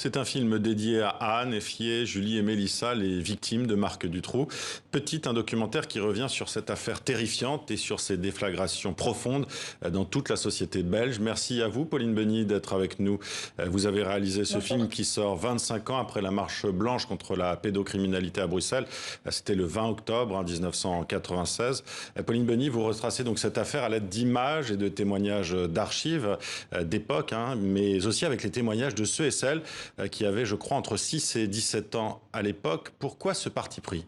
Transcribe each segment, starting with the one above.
C'est un film dédié à Anne, Effié, Julie et Mélissa, les victimes de Marc Dutroux. Un documentaire qui revient sur cette affaire terrifiante et sur ses déflagrations profondes dans toute la société belge. Merci à vous, Pauline Beny, d'être avec nous. Vous avez réalisé ce film qui sort 25 ans après la marche blanche contre la pédocriminalité à Bruxelles. C'était le 20 octobre 1996. Pauline Beny, vous retracez donc cette affaire à l'aide d'images et de témoignages d'archives d'époque, mais aussi avec les témoignages de ceux et celles qui avaient, je crois, entre 6 et 17 ans à l'époque. Pourquoi ce parti pris ?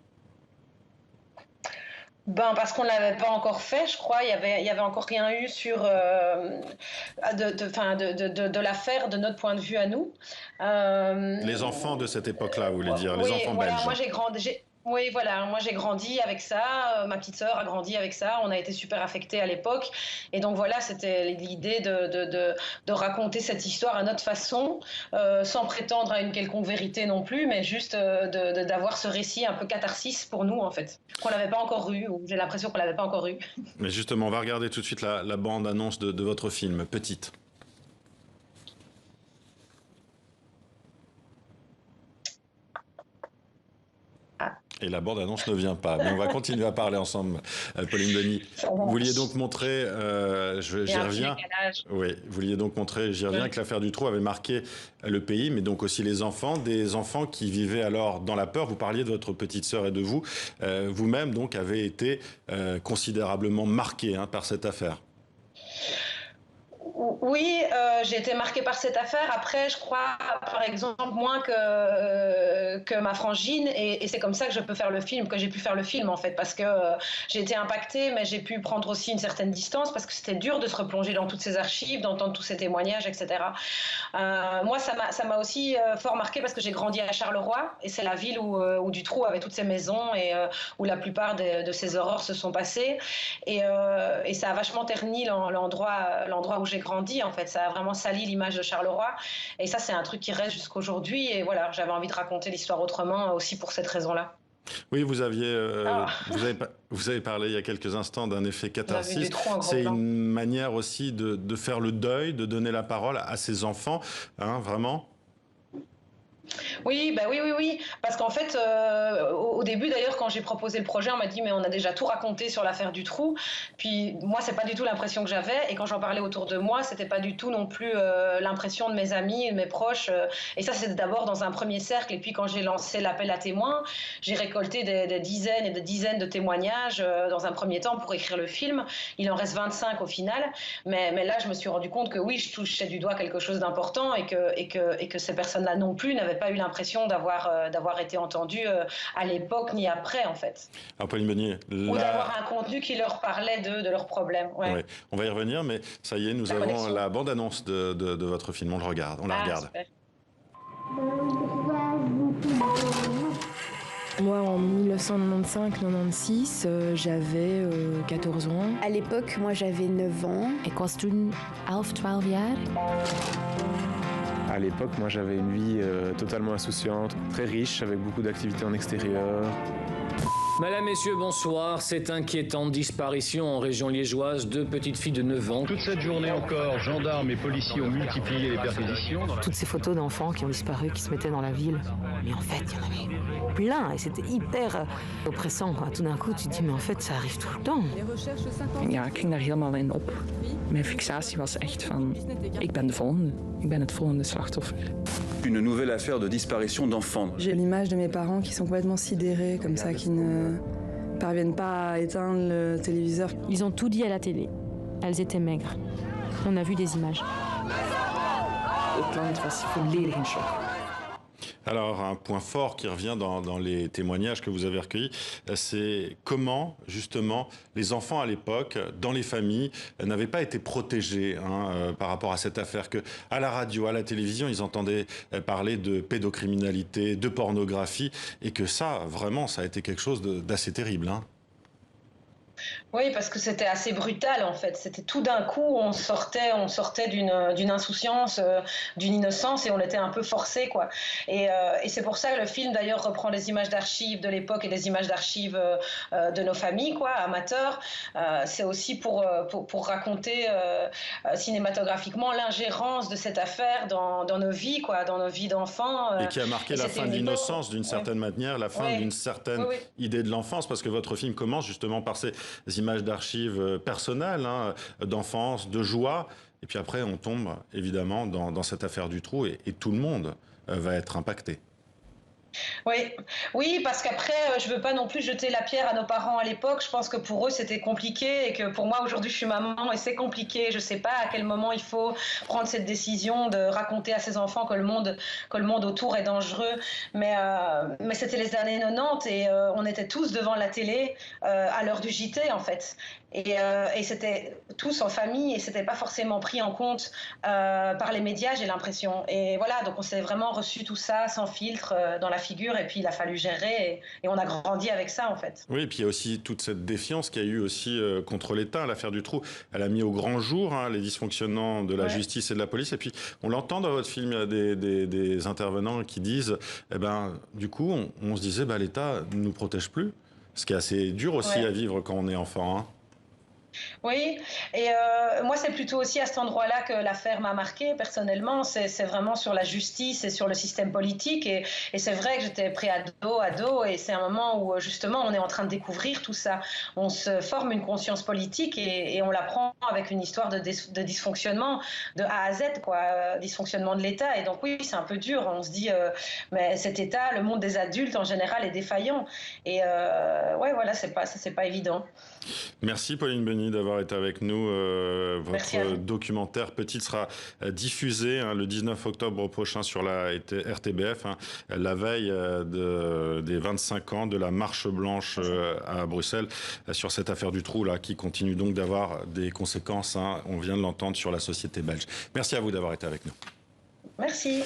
Parce qu'on ne l'avait pas encore fait, je crois. Il y avait encore rien eu sur de l'affaire de notre point de vue à nous. Les enfants de cette époque-là, vous voulez dire, les enfants belges. Moi j'ai grandi avec ça, ma petite sœur a grandi avec ça, on a été super affectés à l'époque, et donc voilà, c'était l'idée de raconter cette histoire à notre façon, sans prétendre à une quelconque vérité non plus, mais juste d'avoir ce récit un peu catharsis pour nous en fait, qu'on n'avait pas encore eu, ou j'ai l'impression qu'on l'avait pas encore eu. Mais justement, on va regarder tout de suite la bande-annonce de votre film, Petite. Et la bande-annonce ne vient pas. Mais on va continuer à parler ensemble, Pauline Beny. Vous vouliez donc montrer, j'y reviens. Oui, vous vouliez donc montrer, j'y reviens, que l'affaire Dutroux avait marqué le pays, mais donc aussi les enfants, des enfants qui vivaient alors dans la peur. Vous parliez de votre petite sœur et de vous. Vous-même, donc, avez été considérablement marqué par cette affaire. Oui, j'ai été marquée par cette affaire. Après, je crois, par exemple, moins que ma frangine, et c'est comme ça que je peux faire le film, que j'ai pu faire le film en fait, parce que j'ai été impactée, mais j'ai pu prendre aussi une certaine distance, parce que c'était dur de se replonger dans toutes ces archives, d'entendre tous ces témoignages, etc. Moi, ça m'a aussi fort marquée parce que j'ai grandi à Charleroi, et c'est la ville où Dutroux avait toutes ses maisons et où la plupart de ces horreurs se sont passées, et ça a vachement terni l'endroit où j'ai grandi, en fait, ça a vraiment sali l'image de Charleroi, et ça c'est un truc qui reste jusqu'aujourd'hui, et voilà, j'avais envie de raconter l'histoire autrement aussi pour cette raison-là. Oui, vous avez parlé il y a quelques instants d'un effet catharsis. C'est une manière aussi de faire le deuil, de donner la parole à ces enfants, vraiment. Oui, parce qu'en fait, au début d'ailleurs, quand j'ai proposé le projet, on m'a dit mais on a déjà tout raconté sur l'affaire Dutroux. Puis moi, c'est pas du tout l'impression que j'avais, et quand j'en parlais autour de moi, c'était pas du tout non plus l'impression de mes amis, de mes proches. Et ça, c'était d'abord dans un premier cercle. Et puis quand j'ai lancé l'appel à témoins, j'ai récolté des dizaines et des dizaines de témoignages dans un premier temps pour écrire le film. Il en reste 25 au final, mais là, je me suis rendu compte que oui, je touchais du doigt quelque chose d'important, et que ces personnes-là non plus n'avaient pas eu l'impression d'avoir été entendues à l'époque ni après, en fait. Alors, Pauline Beny, ou d'avoir un contenu qui leur parlait de leurs problèmes. Ouais. On va y revenir, mais ça y est, nous avons la bande-annonce de votre film. On la regarde. Super. Moi, en 1995-96, j'avais 14 ans. À l'époque, moi, j'avais 9 ans. Ik was toen 11-12 jaar. À l'époque, moi, j'avais une vie totalement insouciante, très riche, avec beaucoup d'activités en extérieur. Madame, messieurs, bonsoir. Cette inquiétante disparition en région liégeoise, 2 petites filles de 9 ans. Toute cette journée encore, gendarmes et policiers ont multiplié les perquisitions. Toutes ces photos d'enfants qui ont disparu, qui se mettaient dans la ville. Mais en fait, il y en avait plein et c'était hyper oppressant, quoi. Tout d'un coup, tu te dis, mais en fait, ça arrive tout le temps. Ja, ik ging daar helemaal in op. Mijn fixatie was echt van, ik ben de volgende. Ik ben het volgende slachtoffer. Une nouvelle affaire de disparition d'enfants. J'ai l'image de mes parents qui sont complètement sidérés, comme ça, qui ne parviennent pas à éteindre le téléviseur. Ils ont tout dit à la télé. Elles étaient maigres. On a vu des images. Het land was volledig in shock. Alors, un point fort qui revient dans les témoignages que vous avez recueillis, c'est comment, justement, les enfants à l'époque, dans les familles, n'avaient pas été protégés par rapport à cette affaire. Que à la radio, à la télévision, ils entendaient parler de pédocriminalité, de pornographie, et que ça, vraiment, ça a été quelque chose d'assez terrible. Oui, parce que c'était assez brutal en fait. C'était tout d'un coup, on sortait d'une insouciance, d'une innocence, et on était un peu forcé, quoi. Et c'est pour ça que le film d'ailleurs reprend les images d'archives de l'époque et les images d'archives de nos familles, quoi, amateurs. C'est aussi pour raconter cinématographiquement l'ingérence de cette affaire dans nos vies, quoi, dans nos vies d'enfants. Et qui a marqué la fin de l'innocence d'une certaine manière, la fin d'une certaine idée de l'enfance, parce que votre film commence justement par ces images d'archives personnelles, hein, d'enfance, de joie, et puis après on tombe évidemment dans cette affaire du trou, et tout le monde va être impacté. Oui, parce qu'après, je veux pas non plus jeter la pierre à nos parents à l'époque. Je pense que pour eux, c'était compliqué, et que pour moi, aujourd'hui, je suis maman et c'est compliqué. Je sais pas à quel moment il faut prendre cette décision de raconter à ses enfants que le monde autour est dangereux. Mais c'était les années 90, et on était tous devant la télé à l'heure du JT, en fait. Et c'était tous en famille, et c'était pas forcément pris en compte par les médias, j'ai l'impression. Et voilà, donc on s'est vraiment reçu tout ça sans filtre dans la figure, et puis il a fallu gérer, et on a grandi avec ça, en fait. Oui, et puis il y a aussi toute cette défiance qu'il y a eu aussi contre l'État. L'affaire du trou, elle a mis au grand jour les dysfonctionnements de la justice et de la police. Et puis on l'entend dans votre film, il y a des intervenants qui disent, du coup, on se disait, l'État ne nous protège plus. Ce qui est assez dur aussi à vivre quand on est enfant, hein. Oui, et moi c'est plutôt aussi à cet endroit-là que l'affaire m'a marqué personnellement. C'est vraiment sur la justice et sur le système politique, et c'est vrai que j'étais pré-ado, et c'est un moment où justement on est en train de découvrir tout ça. On se forme une conscience politique, et on l'apprend avec une histoire de dysfonctionnement de A à Z, quoi, dysfonctionnement de l'État. Et donc oui, c'est un peu dur. On se dit, mais cet État, le monde des adultes en général est défaillant. Et voilà, c'est pas évident. Merci Pauline Beny d'avoir été avec nous. Votre documentaire Petite sera diffusé le 19 octobre prochain sur la RTBF, la veille des 25 ans de la marche blanche à Bruxelles, sur cette affaire du trou qui continue donc d'avoir des conséquences, on vient de l'entendre, sur la société belge. Merci à vous d'avoir été avec nous. Merci.